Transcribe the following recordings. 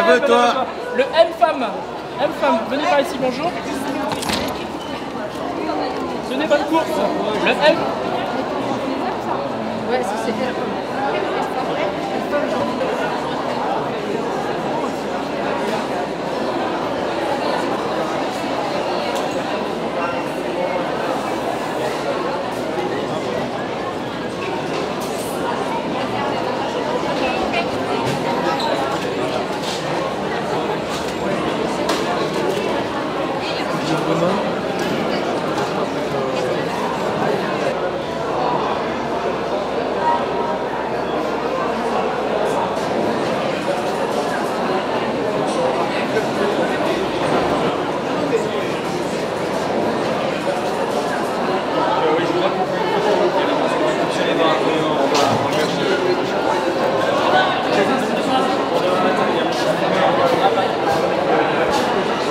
Lève-toi. Le M-Femme. M-Femme, venez par ici, bonjour. Ce n'est pas de course. Le M. Ouais, c'est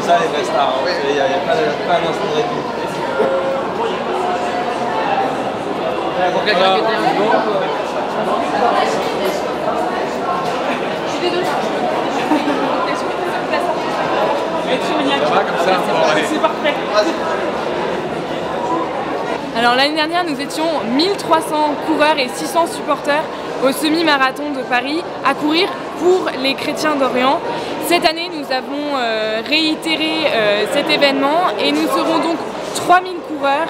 Ça, les stars, il n'y a pas d'instant de répit. Pour quelqu'un qui était C'est parfait. Alors l'année dernière, nous étions 1300 coureurs et 600 supporters au semi-marathon de Paris à courir pour les chrétiens d'Orient. Cette année, nous avons réitéré cet événement et nous serons donc 3000 coureurs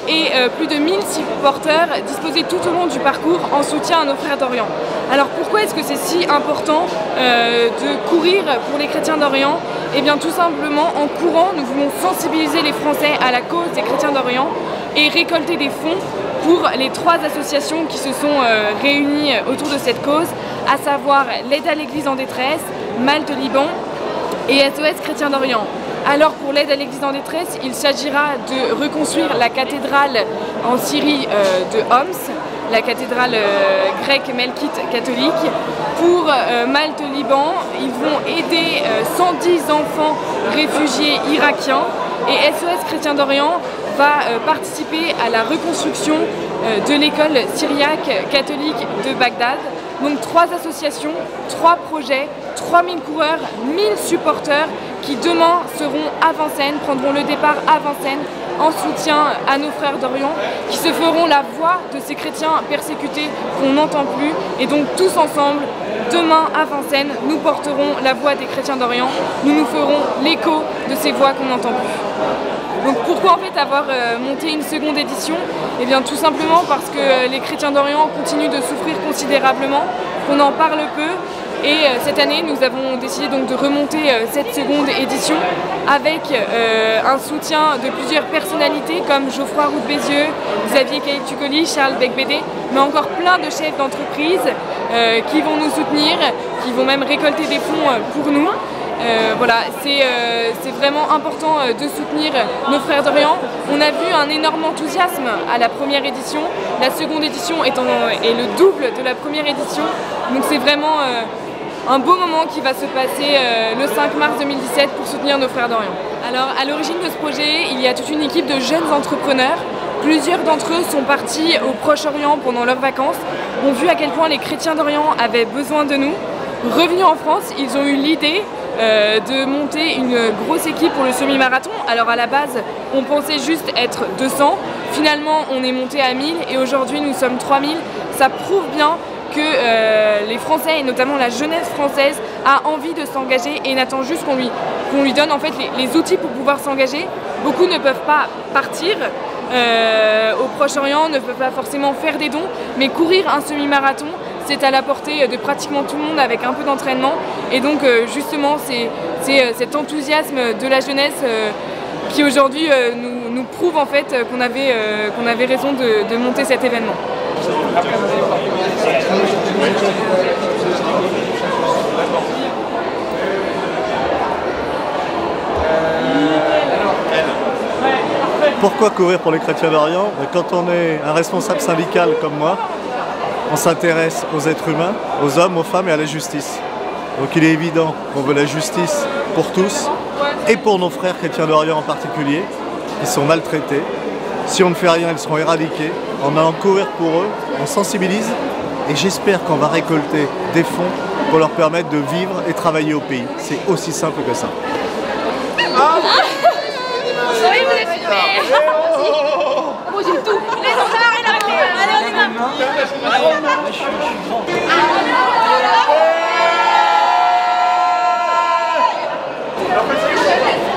et plus de 1000 supporters disposés tout au long du parcours en soutien à nos frères d'Orient. Alors pourquoi est-ce que c'est si important de courir pour les chrétiens d'Orient? Eh bien tout simplement, en courant, nous voulons sensibiliser les Français à la cause des chrétiens d'Orient et récolter des fonds pour les 3 associations qui se sont réunies autour de cette cause, à savoir l'aide à l'église en détresse, Malte Liban et SOS Chrétiens d'Orient. Alors pour l'aide à l'église en détresse, il s'agira de reconstruire la cathédrale en Syrie de Homs, la cathédrale grecque melkite catholique. Pour Malte Liban, ils vont aider 110 enfants réfugiés irakiens et SOS Chrétiens d'Orient va participer à la reconstruction de l'école syriaque catholique de Bagdad. Donc 3 associations, 3 projets, 3000 coureurs, 1000 supporters qui demain seront à Vincennes, prendront le départ à Vincennes en soutien à nos frères d'Orient, qui se feront la voix de ces chrétiens persécutés qu'on n'entend plus. Et donc tous ensemble, demain à Vincennes, nous porterons la voix des chrétiens d'Orient, nous ferons l'écho de ces voix qu'on n'entend plus. Donc pourquoi en fait avoir monté une seconde édition? Eh bien tout simplement parce que les chrétiens d'Orient continuent de souffrir considérablement, qu'on en parle peu. Et cette année, nous avons décidé donc de remonter cette seconde édition avec un soutien de plusieurs personnalités comme Geoffroy Roux de Bézieux, Xavier Caïtucoli, Charles Becbédé, mais encore plein de chefs d'entreprise qui vont nous soutenir, qui vont même récolter des fonds pour nous. Voilà, c'est vraiment important de soutenir nos frères d'Orient. On a vu un énorme enthousiasme à la première édition, la seconde édition est le double de la première édition, donc c'est vraiment un beau moment qui va se passer le 5 mars 2017 pour soutenir nos frères d'Orient. Alors à l'origine de ce projet, il y a toute une équipe de jeunes entrepreneurs. Plusieurs d'entre eux sont partis au Proche-Orient pendant leurs vacances, ont vu à quel point les chrétiens d'Orient avaient besoin de nous. Revenus en France, ils ont eu l'idée de monter une grosse équipe pour le semi-marathon. Alors à la base, on pensait juste être 200. Finalement, on est monté à 1000 et aujourd'hui, nous sommes 3000. Ça prouve bien que les Français et notamment la jeunesse française a envie de s'engager et n'attend juste qu'on lui donne en fait les outils pour pouvoir s'engager. Beaucoup ne peuvent pas partir au Proche-Orient, ne peuvent pas forcément faire des dons, mais courir un semi-marathon, c'est à la portée de pratiquement tout le monde avec un peu d'entraînement. Et donc justement, c'est cet enthousiasme de la jeunesse qui aujourd'hui nous prouve en fait qu'on avait raison de monter cet événement. Pourquoi courir pour les chrétiens d'Orient? Quand on est un responsable syndical comme moi, on s'intéresse aux êtres humains, aux hommes, aux femmes et à la justice. Donc il est évident qu'on veut la justice pour tous et pour nos frères chrétiens d'Orient en particulier, qui sont maltraités. Si on ne fait rien, ils seront éradiqués. En allant courir pour eux, on sensibilise et j'espère qu'on va récolter des fonds pour leur permettre de vivre et travailler au pays. C'est aussi simple que ça. Oui, vous êtes super. Moi j'ai tout. Les enfants, il a tout. Allez, on y va.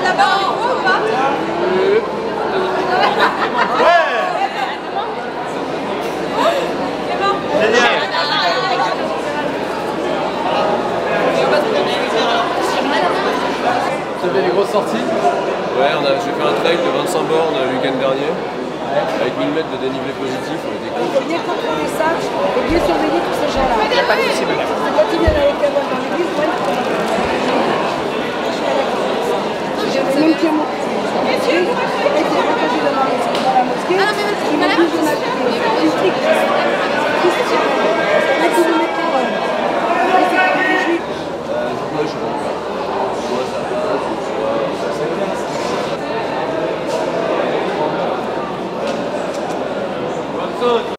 Là-bas, on voit ou pas? C'est bon. Génial. Tu as fait des grosses sorties? Ouais, j'ai fait un trail de 25 bornes le week-end dernier, avec 1000 mètres de dénivelé positif, on était cool. Il faut bien contrôler ça et bien surveiller tous ces gens-là. Il n'y a pas de souci, madame. Quand ils viennent avec la voix dans l'église, moi, je vais même plus monter. J'ai été rattachée dans la mosquée, ils m'ont dit de m'appeler. Strict. Là, tu veux mettre les bonnes. Et c'est pas des juifs. Ouais, je sais pas. Bonne